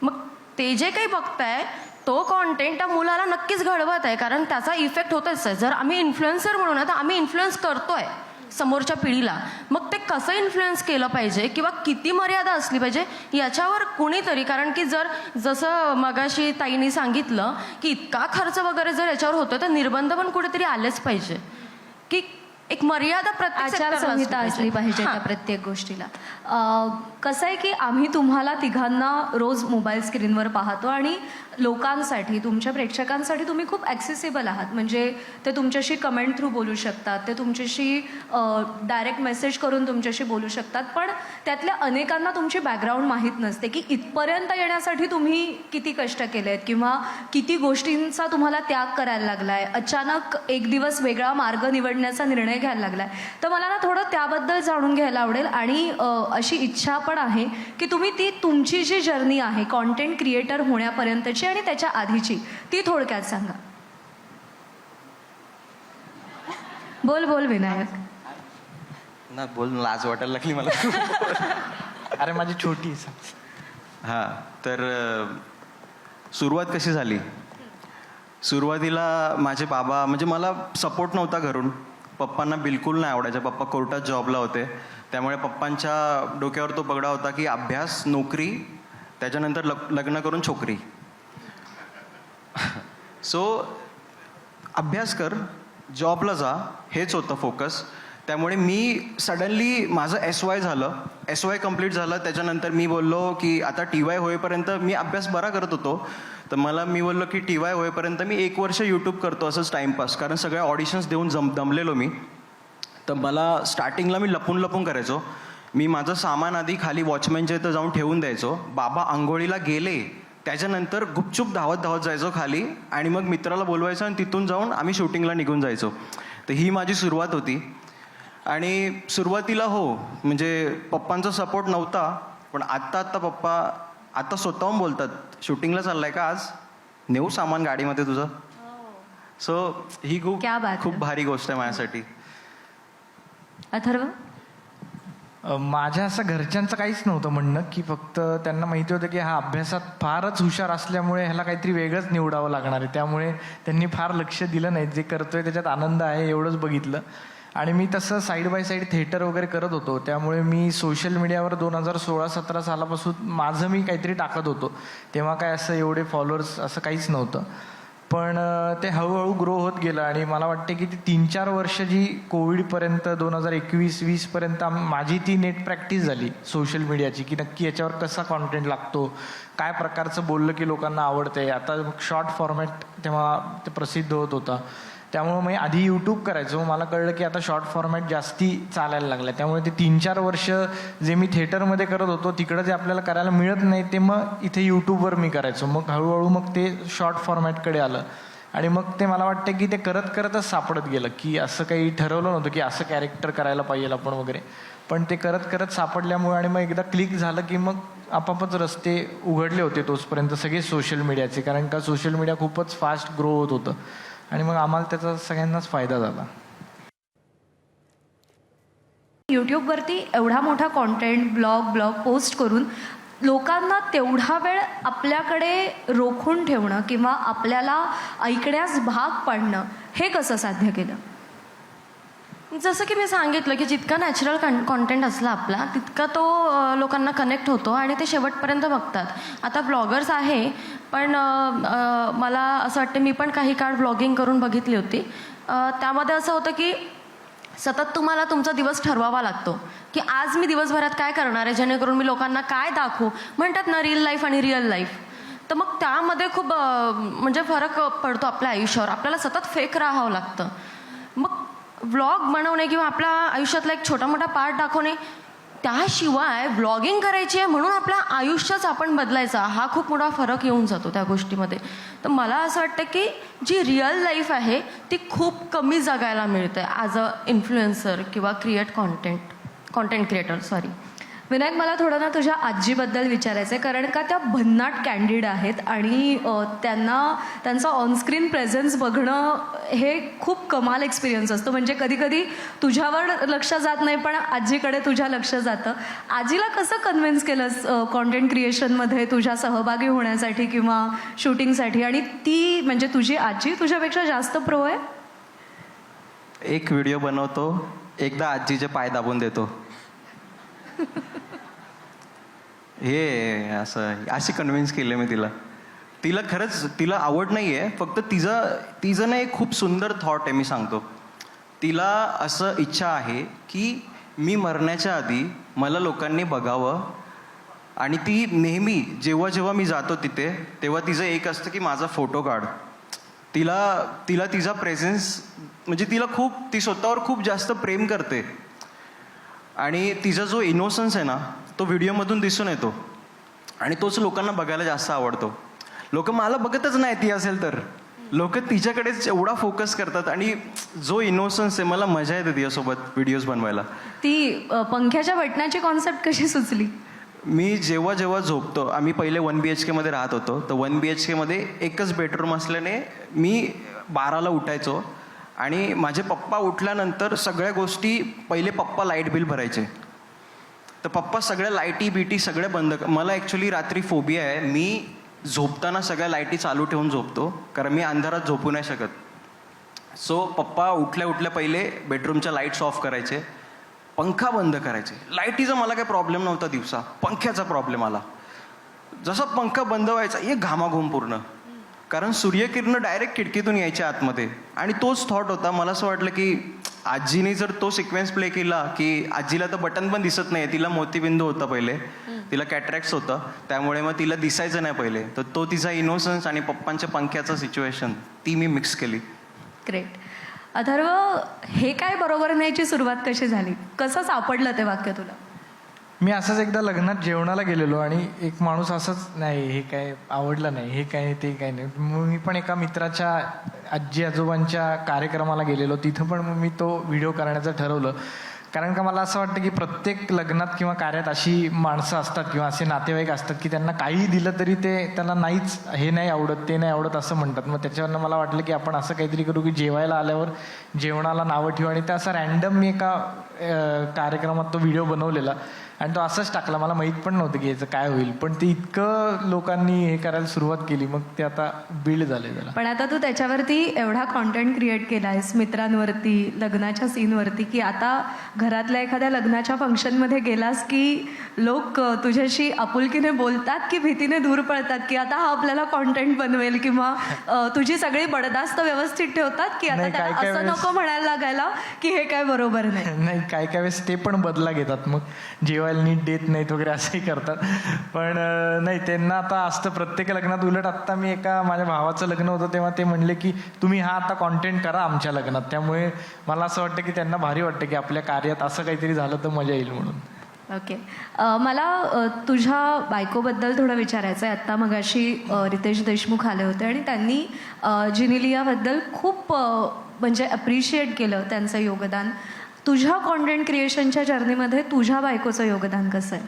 मग ते जे काही बघताय तो कॉन्टेंट त्या मुलाला नक्कीच घडवत आहे, कारण त्याचा इफेक्ट होतच आहे. जर आम्ही इन्फ्लुएन्सर म्हणून तर आम्ही इन्फ्लुएन्स करतोय समोरच्या पिढीला. मग ते कसं इन्फ्लुएन्स केलं पाहिजे किंवा किती मर्यादा असली पाहिजे याच्यावर कुणीतरी, कारण की जसं मगाशी ताईंनी सांगितलं की इतका खर्च वगैरे जर याच्यावर होतो तर निर्बंध पण कुठेतरी आलेच पाहिजे की एक मर्यादा प्रत्येक sector ला आचारसंहिता असली पाहिजे त्या हां. प्रत्येक गोष्टीला. कसं आहे की आम्ही तुम्हाला तिघांना रोज मोबाईल स्क्रीनवर पाहतो आणि लोकांसाठी, तुमच्या प्रेक्षकांसाठी तुम्ही खूप ॲक्सेसिबल आहात. म्हणजे ते तुमच्याशी कमेंट थ्रू बोलू शकतात, ते तुमच्याशी डायरेक्ट मेसेज करून तुमच्याशी बोलू शकतात. पण त्यातल्या अनेकांना तुमची बॅकग्राऊंड माहीत नसते की इथपर्यंत येण्यासाठी तुम्ही किती कष्ट केलेत किंवा किती गोष्टींचा तुम्हाला त्याग करायला लागला आहे, अचानक एक दिवस वेगळा मार्ग निवडण्याचा निर्णय घ्यायला लागला आहे. तर मला ना थोडं त्याबद्दल जाणून घ्यायला आवडेल. आणि अशी इच्छा पण आहे की तुम्ही तुमची जी जर्नी आहे कॉन्टेंट क्रिएटर होण्यापर्यंतची आणि त्याच्या आधीची ती थोडक्यात सांगा. बोल बोल विनायक. ना बोल, लाज वाटायला लागली मला. अरे माझी छोटी आहे. हां, तर सुरुवात कशी झाली? सुरुवातीला माझे बाबा, म्हणजे मला सपोर्ट नव्हता घरून. पप्पांना बिलकुल नाही आवडायचं. पप्पा कोर्टात जॉबला होते, त्यामुळे पप्पांच्या डोक्यावर तो पगडा होता की अभ्यास, नोकरी, त्याच्यानंतर लग्न करून छोकरी. सो अभ्यास कर, जॉबला जा, हेच होतं फोकस. त्यामुळे मी सडनली माझं SY झालं, SY कंप्लीट झालं. त्याच्यानंतर मी बोललो की आता TY होईपर्यंत मी अभ्यास बरा करत होतो, तर मी बोललो की TY होईपर्यंत मी 1 वर्ष यूट्यूब करतो असंच टाईमपास. कारण सगळ्या ऑडिशन्स देऊन दमलेलो मी. तर मला स्टार्टिंगला मी लपून करायचो. मी माझं सामान आधी खाली वॉचमॅनच्या इथं जाऊन ठेवून द्यायचो. बाबा आंघोळीला गेले त्याच्यानंतर गुपचूप धावत जायचो खाली आणि मग मित्राला बोलवायचं आणि तिथून जाऊन आम्ही शूटिंगला निघून जायचो. तर ही माझी सुरुवात होती. आणि सुरुवातीला म्हणजे पप्पांचा सपोर्ट नव्हता, पण आत्ता पप्पा आता स्वतःहून बोलतात, शूटिंगला चाललाय का आज, नेऊ सामान गाडीमध्ये तुझं. सो ही क्या बात खूप आहे. भारी गोष्ट आहे माझ्यासाठी. अथर्व. माझ्या असं घरच्यांचं काहीच नव्हतं म्हणणं, की फक्त त्यांना माहिती होतं की हा अभ्यासात फारच हुशार असल्यामुळे ह्याला काहीतरी वेगळंच निवडावं लागणार आहे. त्यामुळे त्यांनी फार लक्ष दिलं नाही. जे करतोय त्याच्यात आनंद आहे एवढंच बघितलं. आणि मी तसं साईड बाय साईड थिएटर वगैरे करत होतो, त्यामुळे मी सोशल मीडियावर 2016-17 सालापासून माझं मी काहीतरी टाकत होतो. तेव्हा काय असं एवढे फॉलोअर्स असं काहीच नव्हतं. पण ते हळूहळू ग्रो होत गेलं आणि मला वाटते की ती 3-4 वर्ष जी कोविडपर्यंत 2021-20पर्यंत माझी ती नेट प्रॅक्टिस झाली सोशल मीडियाची, की नक्की याच्यावर कसा कॉन्टेंट लागतो, काय प्रकारचं बोललं की लोकांना आवडतंय. आता शॉर्ट फॉर्मॅट तेव्हा ते प्रसिद्ध होत होता, त्यामुळे मी आधी यूट्यूब करायचो. मला कळलं की आता शॉर्ट फॉर्मॅट जास्ती चालायला लागला. त्यामुळे ते 3-4 वर्ष जे मी थिएटरमध्ये करत होतो तिकडं जे आपल्याला करायला मिळत नाही ते मग इथे यूट्यूबवर मी करायचो. मग हळूहळू मग ते शॉर्ट फॉर्मॅटकडे आलं आणि मग ते मला वाटतं की ते करतच सापडत गेलं, की असं काही ठरवलं नव्हतं की असं कॅरेक्टर करायला पाहिजे आपण वगैरे. पण ते करत सापडल्यामुळे आणि मग एकदा क्लिक झालं की मग आपापच रस्ते उघडले होते तोचपर्यंत सगळे सोशल मीडियाचे. कारण का सोशल मीडिया खूपच फास्ट ग्रो होत होतं आणि मग आम्हाला त्याचा सगळ्यांनाच फायदा झाला. यूट्यूबवरती एवढा मोठा कॉन्टेंट ब्लॉग पोस्ट करून लोकांना तेवढा वेळ आपल्याकडे रोखून ठेवणं किंवा आपल्याला ऐकण्यास भाग पाडणं हे कसं साध्य केलं? जसं की मी सांगितलं की जितका नॅचरल कॉन्टेंट असला आपला तितका तो लोकांना कनेक्ट होतो आणि ते शेवटपर्यंत बघतात. आता ब्लॉगर्स आहे, पण मला असं वाटतं मी पण काही काळ ब्लॉगिंग करून बघितली होती. त्यामध्ये असं होतं की सतत तुम्हाला तुमचा दिवस ठरवावा लागतो की आज मी दिवसभरात काय करणार आहे जेणेकरून मी लोकांना काय दाखवू. म्हणतात ना रील लाईफ आणि रिअल लाईफ, तर मग त्यामध्ये खूप म्हणजे फरक पडतो आपल्या आयुष्यावर. आपल्याला सतत फेक राहावं लागतं. मग व्लॉग बनवणे किंवा आपल्या आयुष्यातला एक छोटा मोठा पार्ट दाखवणे, त्याशिवाय व्लॉगिंग करायची आहे म्हणून आपलं आयुष्यच आपण बदलायचा, हा खूप मोठा फरक येऊन जातो त्या गोष्टीमध्ये. तर मला असं वाटतं की जी रिअल लाईफ आहे ती खूप कमी जगायला मिळते ॲज अ इन्फ्लुएन्सर किंवा कॉन्टेंट क्रिएटर. विनायक, मला थोडं ना तुझ्या आजीबद्दल विचारायचं आहे, कारण का त्या भन्नाट कॅन्डिड आहेत आणि त्यांचा ऑनस्क्रीन प्रेझेन्स बघणं हे खूप कमाल एक्सपिरियन्स असतो. म्हणजे कधी कधी तुझ्यावर लक्ष जात नाही पण आजीकडे तुझ्या लक्ष जातं. आजीला कसं कन्व्हिन्स केलंस कॉन्टेंट क्रिएशनमध्ये तुझ्या सहभागी होण्यासाठी किंवा शूटिंगसाठी? आणि ती म्हणजे तुझी आजी तुझ्यापेक्षा जास्त प्रो आहे? एक व्हिडिओ बनवतो, एकदा आजीचे पाय दाबून देतो. हे अशी कन्व्हिन्स केलं मी तिला खरंच तिला आवड नाही आहे, फक्त तिचं ना एक खूप सुंदर थॉट आहे. मी सांगतो, तिला असं इच्छा आहे की मी मरण्याच्या आधी मला लोकांनी बघावं. आणि ती नेहमी जेव्हा मी जातो तिथे तेव्हा तिचं एक असतं की माझा फोटो काढ. तिला तिचा प्रेझेन्स म्हणजे ती स्वतःवर खूप जास्त प्रेम करते. आणि तिचा जो इनोसन्स आहे ना तो व्हिडिओमधून दिसून येतो आणि तोच लोकांना बघायला जास्त आवडतो. लोक मला बघतच नाही ती असेल तर, लोक तिच्याकडेच एवढा फोकस करतात. आणि जो इनोसन्स आहे, मला मजा येते तिच्यासोबत व्हिडिओज बनवायला. ती पंख्याच्या बटनाची कॉन्सेप्ट कशी सुचली? मी जेव्हा झोपतो, आम्ही पहिले 1 BHK मध्ये राहत होतो, तर 1 BHK मध्ये एकच बेडरूम असल्याने मी 12ला उठायचो आणि माझे पप्पा उठल्यानंतर सगळ्या गोष्टी पहिले पप्पा लाईट बिल भरायचे, तर पप्पा सगळ्या लाईटी बिटी सगळ्या बंद. मला ॲक्च्युली रात्री फोबिया आहे, मी झोपताना सगळ्या लाईटी चालू ठेवून झोपतो कारण मी अंधारात झोपू नाही शकत. सो पप्पा उठल्या पहिले बेडरूमच्या लाईट्स ऑफ करायचे, पंखा बंद करायचे. लाईटीचा मला काही प्रॉब्लेम नव्हता दिवसा, पंख्याचा प्रॉब्लेम आला. जसा पंखा बंद व्हायचा एक घामाघूम पूर्ण, कारण सूर्यकिरणं डायरेक्ट खिडकीतून यायच्या आतमध्ये. आणि तोच थॉट होता. मला असं वाटलं की आजीने जर तो सिक्वेन्स प्ले केला की आजीला तर बटन पण दिसत नाही, तिला मोतीबिंदू होता पहिले, तिला कॅटरॅक्ट्स होतं, त्यामुळे मग तिला दिसायचं नाही पहिले, तर तो तिचा इनोसन्स आणि पप्पांच्या पंख्याचं सिच्युएशन ती मी मिक्स केली. ग्रेट. अथर्व, हे काय बरोबर नाहीची सुरुवात कशी झाली? कसं सापडलं ते वाक्य तुला? मी असंच एकदा लग्नात जेवणाला गेलेलो आणि एक माणूस असंच, नाही हे काय आवडलं नाही, हे काय ते काय नाही. मग मी पण एका मित्राच्या आजी आजोबांच्या कार्यक्रमाला गेलेलो, तिथं पण मग मी तो व्हिडिओ करण्याचं ठरवलं. कारण का मला असं वाटतं की प्रत्येक लग्नात किंवा कार्यात अशी माणसं असतात किंवा असे नातेवाईक असतात की त्यांना काही दिलं तरी ते त्यांना नाहीच, हे नाही आवडत ते नाही आवडत असं म्हणतात. मग त्याच्यावरनं मला वाटलं की आपण असं काहीतरी करू की जेवायला आल्यावर जेवणाला नावं ठेवू. आणि ते असं रॅन्डम मी एका कार्यक्रमात तो व्हिडिओ बनवलेला आणि तो असंच टाकला. मला माहीत पण नव्हतं की याचं काय होईल, पण ते इतकं लोकांनी हे करायला सुरुवात केली, मग ते आता बिल्ड झाले त्याला. पण आता तू त्याच्यावरती एवढा कॉन्टेंट क्रिएट केला आहेस मित्रांवरती, लग्नाच्या सीनवरती, की आता घरातल्या एखाद्या लग्नाच्या फंक्शनमध्ये गेलास की लोक तुझ्याशी आपुलकीने बोलतात की भीतीने दूर पळतात की आता हा आपल्याला कॉन्टेंट बनवेल, किंवा तुझी सगळी बडदास्त व्यवस्थित ठेवतात की आता त्याला असं नको म्हणायला लागायला की हे काय बरोबर नाही. नाही, काय वेळेस ते पण बदला घेतात, मग जेवायला नीट देत नाहीत वगैरे असंही करतात. पण नाही, त्यांना आता असतं प्रत्येक लग्नात. उलट आत्ता मी एका माझ्या भावाचं लग्न होतं तेव्हा ते म्हणले की तुम्ही हा आता कॉन्टेंट करा आमच्या लग्नात. त्यामुळे मला असं वाटतं की त्यांना भारी वाटतं की आपल्या कार्यात असं काहीतरी झालं तर मजा येईल म्हणून. ओके. मला तुझ्या बायकोबद्दल थोडं विचारायचं आहे. आत्ता मगाशी रितेश देशमुख आले होते आणि त्यांनी जिनिलियाबद्दल खूप म्हणजे अप्रिशिएट केलं त्यांचं योगदान. तुझ्या कॉन्टेंट क्रिएशनच्या जर्नीमध्ये तुझ्या बायकोचं योगदान कसं आहे?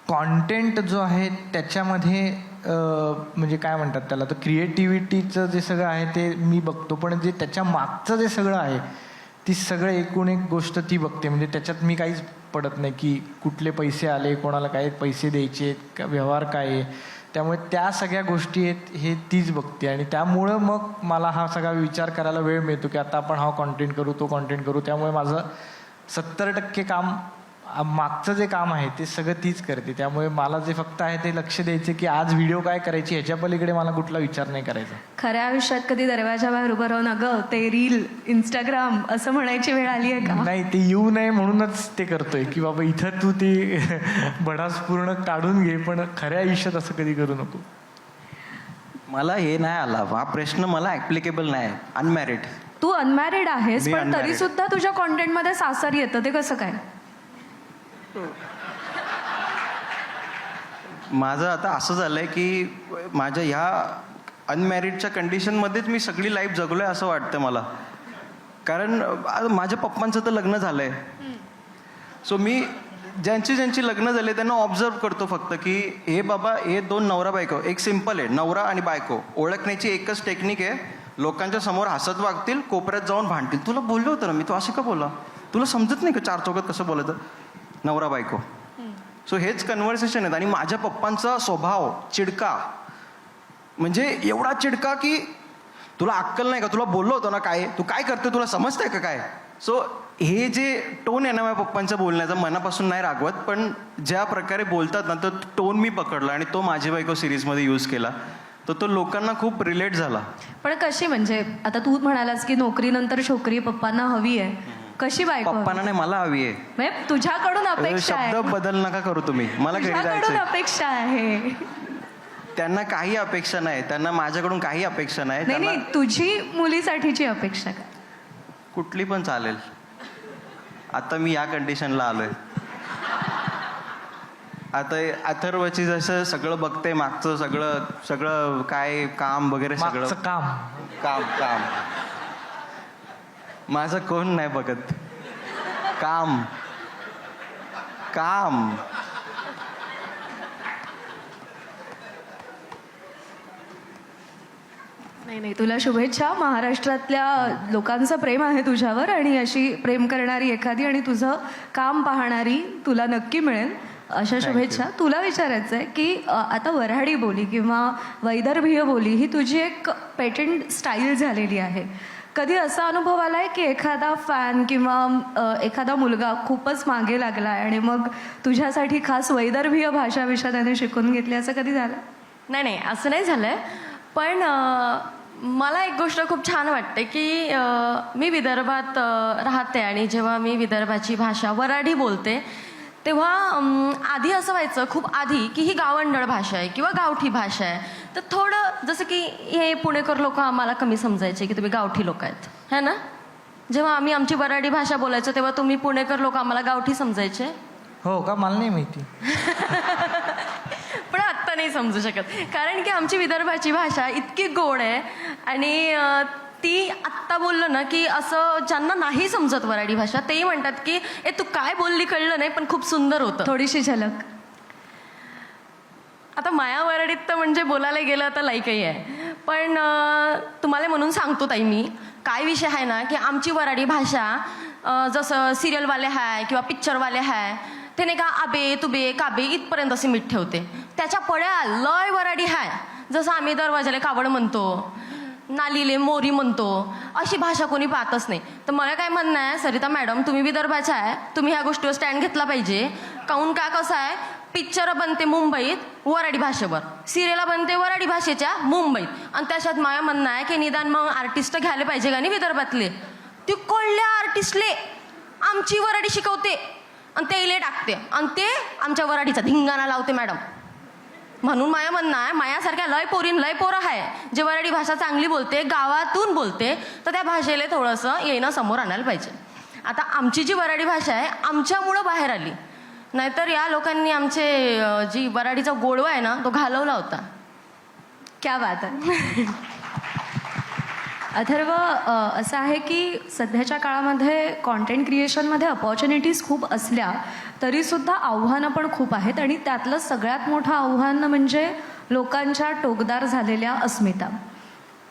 कॉन्टेंट जो आहे त्याच्यामध्ये म्हणजे काय म्हणतात त्याला, तर क्रिएटिव्हिटीचं जे सगळं आहे ते मी बघतो, पण जे त्याच्या मागचं जे सगळं आहे ती सगळं एकूण एक गोष्ट ती बघते. म्हणजे त्याच्यात मी काहीच पडत नाही की कुठले पैसे आले, कोणाला काय पैसे द्यायचे, व्यवहार काय आहे. त्यामुळे त्या सगळ्या गोष्टी आहेत हे तीच बघते आणि त्यामुळं मग मला हा सगळा विचार करायला वेळ मिळतो की आता आपण हा कॉन्टेंट करू, तो कॉन्टेंट करू. त्यामुळे माझं 70% काम मागचं जे काम आहे ते सगळं तीच करते. त्यामुळे मला जे फक्त आहे ते लक्ष द्यायचे की आज व्हिडिओ काय करायची, ह्याच्या पलीकडे मला कुठला विचार नाही करायचा. खऱ्या आयुष्यात कधी दरवाजाबाहेर उभं राहून अगं ते रील इंस्टाग्राम असं म्हणायची वेळ आली आहे का? नाही, ते येऊ नये म्हणूनच ते करतोय की बाबा इथं तू ते भडास पूर्ण काढून घे, पण खऱ्या आयुष्यात असं कधी करू नको. मला हे नाही आला, हा प्रश्न मला ॲप्लिकेबल नाही. अनमॅरिड. तू अनमॅरिड आहेस, मी पण तरी unmarried. सुद्धा तुझ्या कॉन्टेंटमध्ये सासर येतं, ते कसं काय? माझं आता असं झालंय की माझ्या ह्या अनमॅरिडच्या कंडिशनमध्येच मी सगळी लाईफ जगलोय असं वाटतं मला. कारण माझ्या पप्पांचं तर लग्न झालंय. सो मी ज्यांची लग्न झाले त्यांना ऑब्झर्व करतो फक्त की हे बाबा हे दोन नवरा बायको, एक सिम्पल आहे, नवरा आणि बायको ओळखण्याची एकच टेक्निक आहे. लोकांच्या समोर हसत वागतील, कोपऱ्यात जाऊन भांडतील. तुला बोललो होतं ना मी, तू असं का बोला? तुला समजत नाही का चार चौकात कसं बोलायचं? नवरा बायको. सो हेच कन्व्हर्सेशन आहेत. आणि माझ्या पप्पांचा स्वभाव चिडका, म्हणजे एवढा चिडका की तुला अक्कल नाही का? तुला बोललो होतो ना काय, तू काय करते, तुला समजतंय का काय? सो हे जे टोन आहे ना माझ्या पप्पांच्या बोलण्याचा, मनापासून नाही रागवत, पण ज्या प्रकारे बोलतात ना, तो टोन मी पकडला आणि तो माझी बायको सिरीजमध्ये यूज केला, तर तो लोकांना खूप रिलेट झाला. पण कशी, म्हणजे आता तू म्हणालास की नोकरीनंतर छोकरी पप्पांना हवी आहे, कशी बायको हवी? पप्पांना नाही, मला हवी आहे. म्हणजे तुझ्याकडून अपेक्षा आहे, शब्द बदल नका करू तुम्ही. मला घरी तुझ्याकडून जायचं. अपेक्षा आहे. त्यांना काही अपेक्षा नाही, त्यांना माझ्याकडून काही अपेक्षा नाही. नाही नाही, त्यांना तुझी मुलीसाठीची अपेक्षा काय? कुठली पण चालेल. आता मी या कंडिशनला आलोय. आता अथर्वची जसं सगळं बघते, मागचं सगळं काय काम वगैरे सगळं मागचं काम. काम माझं कोण नाही बघत. काम नाही नाही, तुला शुभेच्छा. महाराष्ट्रातल्या लोकांचं प्रेम आहे तुझ्यावर, आणि अशी प्रेम करणारी एखादी आणि तुझं काम पाहणारी तुला नक्की मिळेल, अशा शुभेच्छा. तुला विचारायचं आहे की आता वऱ्हाडी बोली किंवा वैदर्भीय बोली ही तुझी एक पेटंट स्टाईल झालेली आहे. कधी असा अनुभव आलाय की एखादा फॅन किंवा एखादा मुलगा खूपच मागे लागलाय आणि मग तुझ्यासाठी खास वैदर्भीय भाषा त्याने शिकून घेतली, असं कधी झालं? नाही, असं नाही झालंय. पण मला एक गोष्ट खूप छान वाटते की मी विदर्भात राहते, आणि जेव्हा मी विदर्भाची भाषा वऱ्हाडी बोलते तेव्हा आधी असं व्हायचं, खूप आधी, की ही गावंढळ भाषा आहे किंवा गावठी भाषा आहे. तर थोडं जसं की हे पुणेकर लोक आम्हाला कमी समजायचे की तुम्ही गावठी लोक आहेत, है ना? जेव्हा आम्ही आमची वऱ्हाडी भाषा बोलायचो तेव्हा तुम्ही पुणेकर लोक आम्हाला गावठी समजायचे. हो का? मला नाही माहिती. पण आत्ता नाही समजू शकत, कारण की आमची विदर्भाची भाषा इतकी गोड आहे. आणि ती आत्ता बोललं ना की असं ज्यांना नाही समजत वऱ्हाडी भाषा, तेही म्हणतात की ए तू काय बोलली कळलं नाही, पण खूप सुंदर होतं. थोडीशी झलक. आता माया वऱ्हाडीत तर म्हणजे बोलायला गेलं तर लाईकही आहे. पण तुम्हाला म्हणून सांगतो ताई, मी काय विषय आहे ना की आमची वऱ्हाडी भाषा जसं सिरियलवाले आहे किंवा पिक्चरवाले आहे, ते नाही का आबे तुबे काबे इथपर्यंत असे मीठ ठेवते. त्याच्या पड्या लय वऱ्हाडी आहे. जसं आम्ही दरवाजाला कावड म्हणतो, नालीले मोरी म्हणतो, अशी भाषा कोणी पाहतच नाही. तर मला काय म्हणणं आहे, सरिता मॅडम तुम्ही विदर्भाच्या आहे, तुम्ही ह्या गोष्टीवर स्टँड घेतला पाहिजे. काहून का कसं आहे, पिक्चर बनते मुंबईत वऱ्हाडी भाषेवर, सिरियला बनते वऱ्हाडी भाषेच्या मुंबईत, आणि त्याच्यात माझं म्हणणं आहे की निदान मग आर्टिस्ट घ्यायला पाहिजे का नाही विदर्भातले. ती कोळल्या आर्टिस्टले आमची वऱ्हाडी शिकवते आणि ते इले टाकते आणि ते आमच्या वऱ्हाडीचा धिंगाणा लावते मॅडम. म्हणून माया म्हणणं आहे, मायासारख्या लय पोरं आहे जे वऱ्हाडी भाषा चांगली बोलते, गावातून बोलते, तर त्या भाषेला थोडंसं येणं समोर आणायला पाहिजे. आता आमची जी वऱ्हाडी भाषा आहे आमच्यामुळं बाहेर आली, नाहीतर या लोकांनी आमचे जी वऱ्हाडीचा गोडवा आहे ना तो घालवला होता. क्या बात आहे. अथर्व, असं आहे की सध्याच्या काळामध्ये कॉन्टेंट क्रिएशनमध्ये अपॉर्च्युनिटीज खूप असल्या तरीसुद्धा आव्हानं पण खूप आहेत, आणि त्यातलं सगळ्यात मोठं आव्हान म्हणजे लोकांच्या टोकदार झालेल्या अस्मिता.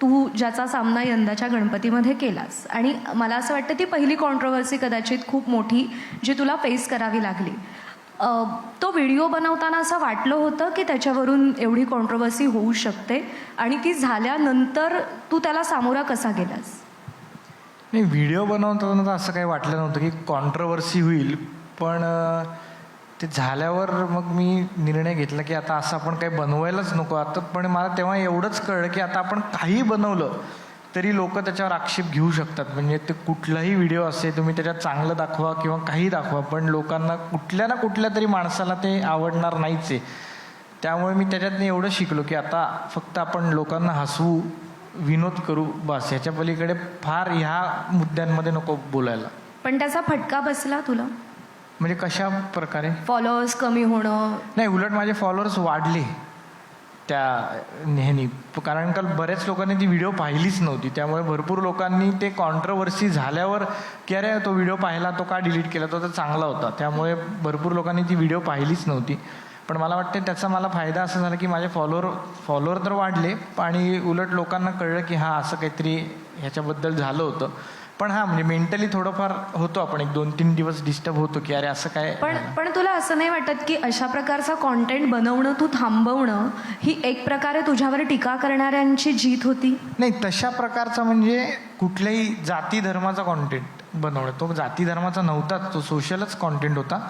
तू ज्याचा सामना यंदाच्या गणपतीमध्ये केलास, आणि मला असं वाटतं ती पहिली कॉन्ट्रोवर्सी कदाचित खूप मोठी जी तुला फेस करावी लागली. तो व्हिडिओ बनवताना असं वाटलं होतं की त्याच्यावरून एवढी कॉन्ट्रोवर्सी होऊ शकते, आणि ती झाल्यानंतर तू त्याला सामोरा कसा गेलास? नाही, व्हिडिओ बनवताना तर असं काही वाटलं नव्हतं की कॉन्ट्रोवर्सी होईल, पण ते झाल्यावर मग मी निर्णय घेतला की आता असं आपण काही बनवायलाच नको. आता पण मला तेव्हा एवढंच कळलं की आता आपण काही बनवलं तरी लोक त्याच्यावर आक्षेप घेऊ शकतात. म्हणजे ते कुठलाही व्हिडिओ असेल, तुम्ही त्याच्यात चांगलं दाखवा किंवा काही दाखवा, पण लोकांना कुठल्या ना कुठल्या तरी माणसाला ते आवडणार नाहीच आहे. त्यामुळे मी त्याच्यातनं एवढं शिकलो की आता फक्त आपण लोकांना हसवू, विनोद करू, बस. ह्याच्या पलीकडे फार ह्या मुद्द्यांमध्ये नको बोलायला. पण त्याचा फटका बसला तुला? म्हणजे कशा प्रकारे? फॉलोअर्स कमी होणं? नाही, उलट माझे फॉलोअर्स वाढले त्या ह्यानी. कारण का बऱ्याच लोकांनी ती व्हिडिओ पाहिलीच नव्हती. त्यामुळे भरपूर लोकांनी ते कॉन्ट्रोवर्सी झाल्यावर की अरे तो व्हिडिओ पाहिला, तो का डिलीट केला, तो तर चांगला होता. त्यामुळे भरपूर लोकांनी ती व्हिडिओ पाहिलीच नव्हती. पण मला वाटतं त्याचा मला फायदा असा झाला की माझे फॉलोअर तर वाढले आणि उलट लोकांना कळलं की हां असं काहीतरी ह्याच्याबद्दल झालं होतं. पण हां म्हणजे मेंटली थोडंफार होतो आपण, 1-2-3 दिवस डिस्टर्ब होतो की अरे असं काय. पण तुला असं नाही वाटत की अशा प्रकारचा कॉन्टेंट बनवणं, तू थांबवणं, ही एक प्रकारे तुझ्यावर टीका करणाऱ्यांची जीत होती? नाही, तशा प्रकारचा म्हणजे कुठल्याही जाती धर्माचा कॉन्टेंट बनवणं, तो जाती धर्माचा नव्हताच, तो सोशलच कॉन्टेंट होता.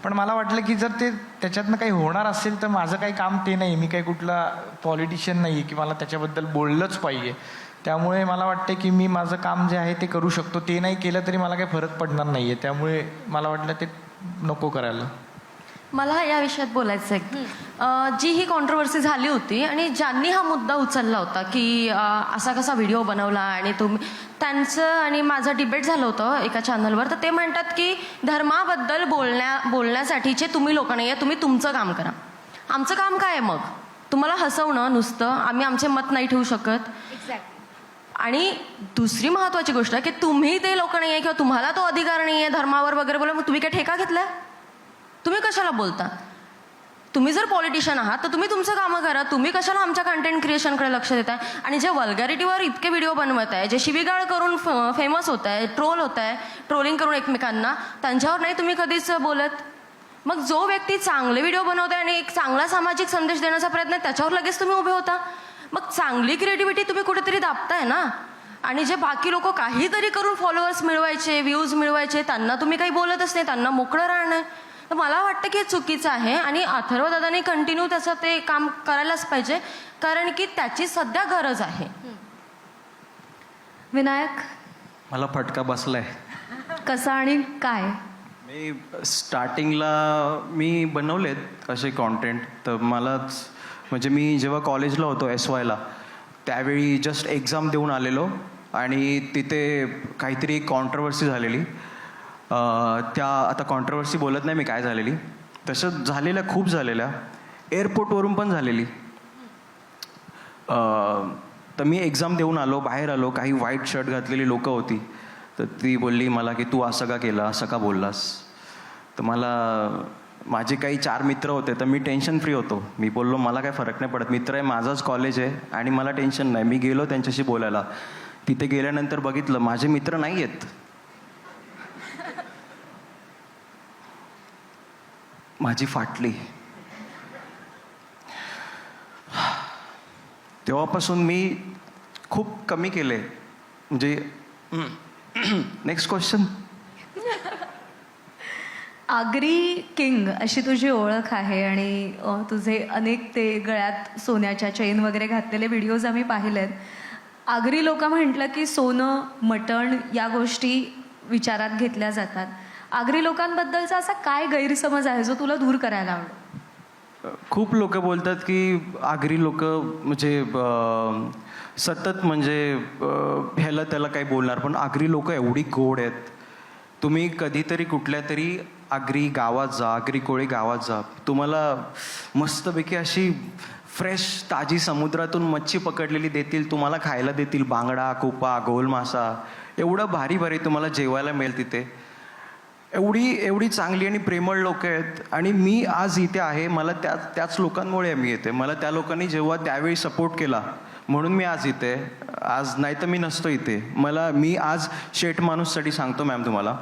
पण मला वाटलं की जर ते त्याच्यातनं काही होणार असेल तर माझं काही काम ते नाही. मी काही कुठला पॉलिटिशियन नाही आहे की मला त्याच्याबद्दल बोललंच पाहिजे. त्यामुळे मला वाटतं की मी माझं काम जे आहे ते करू शकतो. ते नाही केलं तरी मला काही फरक पडणार नाही आहे. त्यामुळे मला वाटलं ते नको करायला. मला या विषयात बोलायचं आहे. जी ही कॉन्ट्रोवर्सी झाली होती आणि ज्यांनी हा मुद्दा उचलला होता की असा कसा व्हिडिओ बनवला, आणि त्यांचं आणि माझं डिबेट झालं होतं एका चॅनलवर. तर ते म्हणतात की धर्माबद्दल बोलण्यासाठीचे तुम्ही लोक नाही आहे, तुम्ही तुमचं काम करा. आमचं काम काय आहे मग? तुम्हाला हसवणं नुसतं? आम्ही आमचे मत नाही ठेवू शकत? आणि दुसरी महत्त्वाची गोष्ट की तुम्ही ते लोक नाही आहे किंवा तुम्हाला तो अधिकार नाही आहे धर्मावर वगैरे बोला. मग तुम्ही काय ठेका घेतलाय? तुम्ही कशाला बोलता? तुम्ही जर पॉलिटिशियन आहात तर तुम्ही तुमचं कामं करा. तुम्ही कशाला आमच्या कंटेंट क्रिएशनकडे लक्ष देताय? आणि जे वल्गॅरिटीवर इतके व्हिडिओ बनवत आहे, जे शिवीगाळ करून फेमस होत आहे, ट्रोल होत आहे, ट्रोलिंग करून एकमेकांना, त्यांच्यावर नाही तुम्ही कधीच बोलत. मग जो व्यक्ती चांगले व्हिडिओ बनवत आहे आणि एक चांगला सामाजिक संदेश देण्याचा प्रयत्न आहे, त्याच्यावर लगेच तुम्ही उभे होता. मग चांगली क्रिएटिव्हिटी तुम्ही कुठेतरी दाबताय ना. आणि जे बाकी लोक काहीतरी करून फॉलोअर्स मिळवायचे, व्ह्यूज मिळवायचे, त्यांना तुम्ही काही बोलतच नाही, त्यांना मोकळं राहणं. तर मला वाटतं की हे चुकीचं आहे आणि अथर्वदादांनी कंटिन्यू त्याचं ते काम करायलाच पाहिजे, कारण की त्याची सध्या गरज आहे. विनायक, मला फटका बसलाय. कसा आणि काय? मी स्टार्टिंगला मी बनवलेत असे कॉन्टेंट. तर मलाच म्हणजे मी जेव्हा कॉलेजला होतो SYला, त्यावेळी जस्ट एक्झाम देऊन आलेलो आणि तिथे काहीतरी कॉन्ट्रोवर्सी झालेली. आता कॉन्ट्रोवर्सी बोलत नाही मी काय झालेली, तसं झालेल्या खूप झालेल्या, एअरपोर्टवरून पण झालेली. तर मी एक्झाम देऊन आलो, बाहेर आलो, काही व्हाईट शर्ट घातलेली लोकं होती. तर ती बोलली मला की तू असं का केलं, असं का बोललास. तर माझे काही 4 मित्र होते, तर मी टेन्शन फ्री होतो. मी बोललो मला काय फरक नाही पडत, मित्र आहे, माझाच कॉलेज आहे आणि मला टेन्शन नाही. मी गेलो त्यांच्याशी बोलायला. तिथे गेल्यानंतर बघितलं माझे मित्र नाही आहेत. माझी फाटली. तेव्हापासून मी खूप कमी केले. म्हणजे नेक्स्ट क्वेश्चन. आगरी किंग अशी तुझी ओळख आहे आणि तुझे अनेक ते गळ्यात सोन्याच्या चेन वगैरे घातलेले व्हिडिओज आम्ही पाहिलेत. आगरी लोक म्हटलं की सोनं, मटण या गोष्टी विचारात घेतल्या जातात. आगरी लोकांबद्दलचा असा काय गैरसमज आहे जो तुला दूर करायला आवडेल? खूप लोक बोलतात की आगरी लोक म्हणजे सतत म्हणजे ह्याला त्याला काही बोलणार, पण आगरी लोक एवढी गोड आहेत. तुम्ही कधीतरी कुठल्या तरी आगरी गावात जा, आगरी कोळी गावात जा, तुम्हाला मस्तपैकी अशी फ्रेश ताजी समुद्रातून मच्छी पकडलेली देतील, तुम्हाला खायला देतील. बांगडा, कोपा, गोल मासा, एवढं भारी भारी तुम्हाला जेवायला मिळेल तिथे. एवढी चांगली आणि प्रेमळ लोक आहेत. आणि मी आज इथे आहे, मला त्याच लोकांमुळे मी येते. मला त्या लोकांनी जेव्हा त्यावेळी सपोर्ट केला म्हणून मी आज इथे. आज नाही तर मी नसतो इथे. मी आज शेट माणूससाठी सांगतो मॅम तुम्हाला,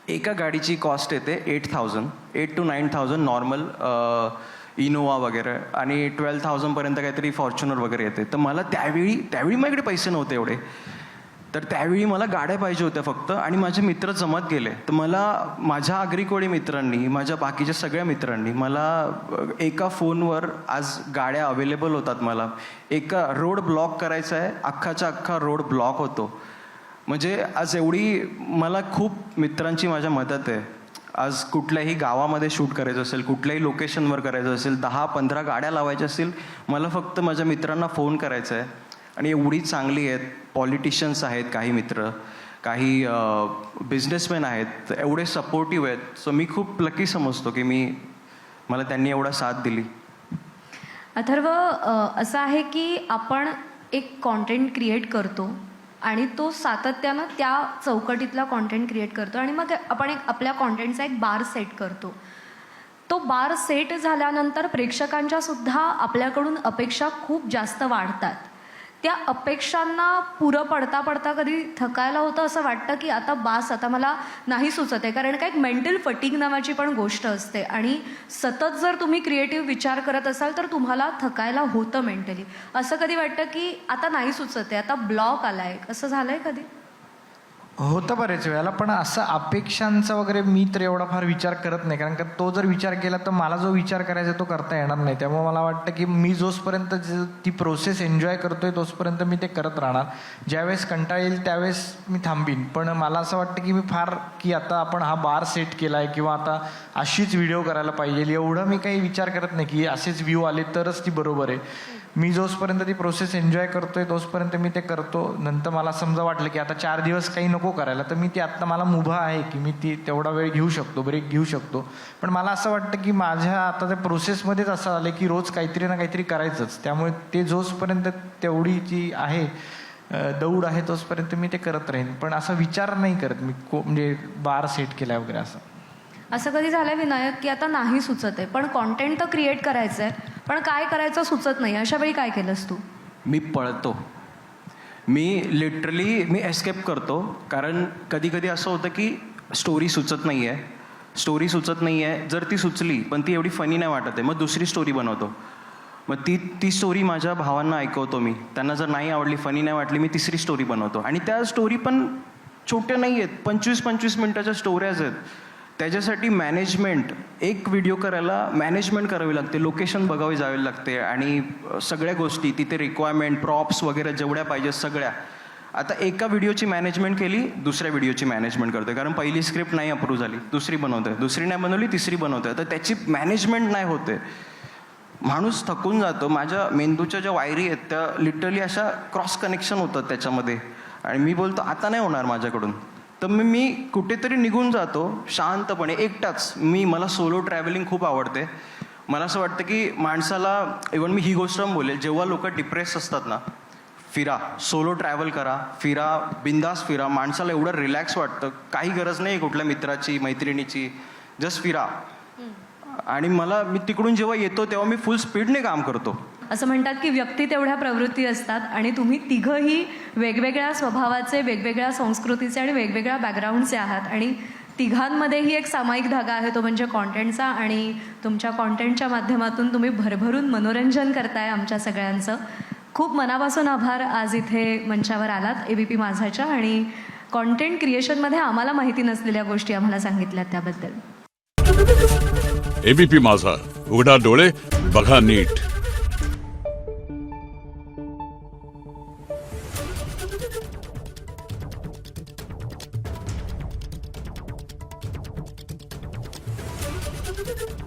एका गाडीची कॉस्ट येते 8,000 to 9,000 नॉर्मल इनोवा वगैरे, आणि 12,000 पर्यंत काहीतरी फॉर्च्युनर वगैरे येते. तर मला त्यावेळी माझ्याकडे पैसे नव्हते एवढे. तर त्यावेळी मला गाड्या पाहिजे होत्या फक्त, आणि माझे मित्र जमत गेले. तर मला माझ्या आगरी-कोळी मित्रांनी, माझ्या बाकीच्या सगळ्या मित्रांनी मला एका फोनवर आज गाड्या अवेलेबल होतात. मला एका रोड ब्लॉक करायचा आहे, अख्खाच्या अख्खा रोड ब्लॉक होतो. म्हणजे आज एवढी मला खूप मित्रांची माझ्या मदत आहे. आज कुठल्याही गावामध्ये शूट करायचं असेल, कुठल्याही लोकेशनवर करायचं असेल, 10-15 गाड्या लावायच्या असतील, मला फक्त माझ्या मित्रांना फोन करायचा आहे. आणि एवढी चांगली आहेत, पॉलिटिशियन्स आहेत काही मित्र, काही बिझनेसमॅन आहेत, एवढे सपोर्टिव्ह आहेत. सो मी खूप लकी समजतो की मला त्यांनी एवढा साथ दिली. अथर्व, असं आहे की आपण एक कॉन्टेंट क्रिएट करतो आणि तो सातत्यानं त्या चौकटीतला कॉन्टेंट क्रिएट करतो आणि मग आपण आपल्या कॉन्टेंटचा एक बार सेट करतो. तो बार सेट झाल्यानंतर प्रेक्षकांच्या सुद्धा आपल्याकडून अपेक्षा खूप जास्त वाढतात. त्या अपेक्षांना पुरं पडता पडता कधी थकायला होतं, असं वाटतं की आता बास, आता मला नाही सुचत आहे. कारण काय, एक मेंटल फटीग नावाची पण गोष्ट असते आणि सतत जर तुम्ही क्रिएटिव्ह विचार करत असाल तर तुम्हाला थकायला होतं मेंटली. असं कधी वाटतं की आता नाही सुचत आहे, आता ब्लॉक आला आहे, असं झालं आहे कधी? होतं बरेच वेळेला, पण असं अपेक्षांचा वगैरे मी तर एवढा फार विचार करत नाही. कारण का तो जर विचार केला तर मला जो विचार करायचा तो करता येणार नाही. त्यामुळे मला वाटतं की मी जोपर्यंत ती प्रोसेस एन्जॉय करतोय तोपर्यंत मी ते करत राहणार. ज्यावेळेस कंटाळ येईल त्यावेळेस मी थांबीन. पण मला असं वाटतं की आता आपण हा बार सेट केला आहे किंवा आता अशीच व्हिडिओ करायला पाहिजे, एवढं मी काही विचार करत नाही की असेच व्ह्यू आले तरच ती बरोबर आहे. मी जोपर्यंत ती प्रोसेस एन्जॉय करतोय तोपर्यंत मी ते करतो. नंतर मला समजा वाटलं की आता 4 दिवस काही नको करायला, तर मी ती आत्ता मला मुभा आहे की मी ती तेवढा वेळ घेऊ शकतो, ब्रेक घेऊ शकतो. पण मला असं वाटतं की माझ्या आता त्या प्रोसेसमध्येच असं आलं की रोज काहीतरी ना काहीतरी करायचंच. त्यामुळे ते जोपर्यंत तेवढी जी आहे दौड आहे तोपर्यंत मी ते करत राहीन. पण असा विचार नाही करत मी म्हणजे बार सेट केलाय वगैरे असं. असं कधी झालं विनायक की आता नाही सुचत आहे, पण कॉन्टेंट तर क्रिएट करायचं आहे, पण काय करायचं सुचत नाही, अशा वेळी काय केलंस तू? मी पळतो. मी एस्केप करतो. कारण कधी कधी असं होतं की स्टोरी सुचत नाही आहे. जर ती सुचली पण ती एवढी फनी नाही वाटत आहे, मग दुसरी स्टोरी बनवतो. मग ती स्टोरी माझ्या भावांना ऐकवतो मी. त्यांना जर नाही आवडली, फनी नाही वाटली, मी तिसरी स्टोरी बनवतो. आणि त्या स्टोरी पण छोट्या नाही आहेत, 25-25 मिनिटाच्या स्टोऱ्याज आहेत. त्याच्यासाठी एक व्हिडिओ करायला मॅनेजमेंट करावी लागते, लोकेशन बघावी जावी लागते आणि सगळ्या गोष्टी तिथे रिक्वायरमेंट, प्रॉप्स वगैरे जेवढ्या पाहिजे सगळ्या. आता एका व्हिडिओची मॅनेजमेंट केली, दुसऱ्या व्हिडिओची मॅनेजमेंट करतोय. कारण पहिली स्क्रिप्ट नाही अप्रूव्ह झाली, दुसरी बनवतोय, दुसरी नाही बनवली, तिसरी बनवतोय. तर त्याची मॅनेजमेंट नाही होते, माणूस थकून जातो. माझ्या मेंदूच्या ज्या वायरी आहेत त्या लिटरली अशा क्रॉस कनेक्शन होतात त्याच्यामध्ये. आणि मी बोलतो आता नाही होणार माझ्याकडून. तर मी कुठेतरी निघून जातो शांतपणे एकटाच. मला सोलो ट्रॅव्हलिंग खूप आवडते. मला असं वाटतं की माणसाला, इव्हन मी ही गोष्ट बोलेल, जेव्हा लोक डिप्रेस असतात ना, फिरा, सोलो ट्रॅव्हल करा, फिरा, बिंदास फिरा. माणसाला एवढं रिलॅक्स वाटतं, काही गरज नाही कुठल्या मित्राची, मैत्रिणीची, जस्ट फिरा. आणि मी तिकडून जेव्हा येतो तेव्हा मी फुल स्पीडने काम करतो. असं म्हणतात की व्यक्ती तेवढ्या प्रवृत्ती असतात आणि तुम्ही तिघंही वेगवेगळ्या स्वभावाचे, वेगवेगळ्या संस्कृतीचे आणि वेगवेगळ्या बॅकग्राऊंडचे आहात. आणि तिघांमध्येही एक सामायिक धागा आहे, तो म्हणजे कॉन्टेंटचा. आणि तुमच्या कॉन्टेंटच्या माध्यमातून तुम्ही भरभरून मनोरंजन करताय आमच्या सगळ्यांचं. खूप मनापासून आभार आज इथे मंचावर आलात ABP माझाच्या, आणि कॉन्टेंट क्रिएशनमध्ये आम्हाला माहिती नसलेल्या गोष्टी आम्हाला सांगितल्यात त्याबद्दल. ABP माझा, उघडा डोळे बघा नीट. Thank you.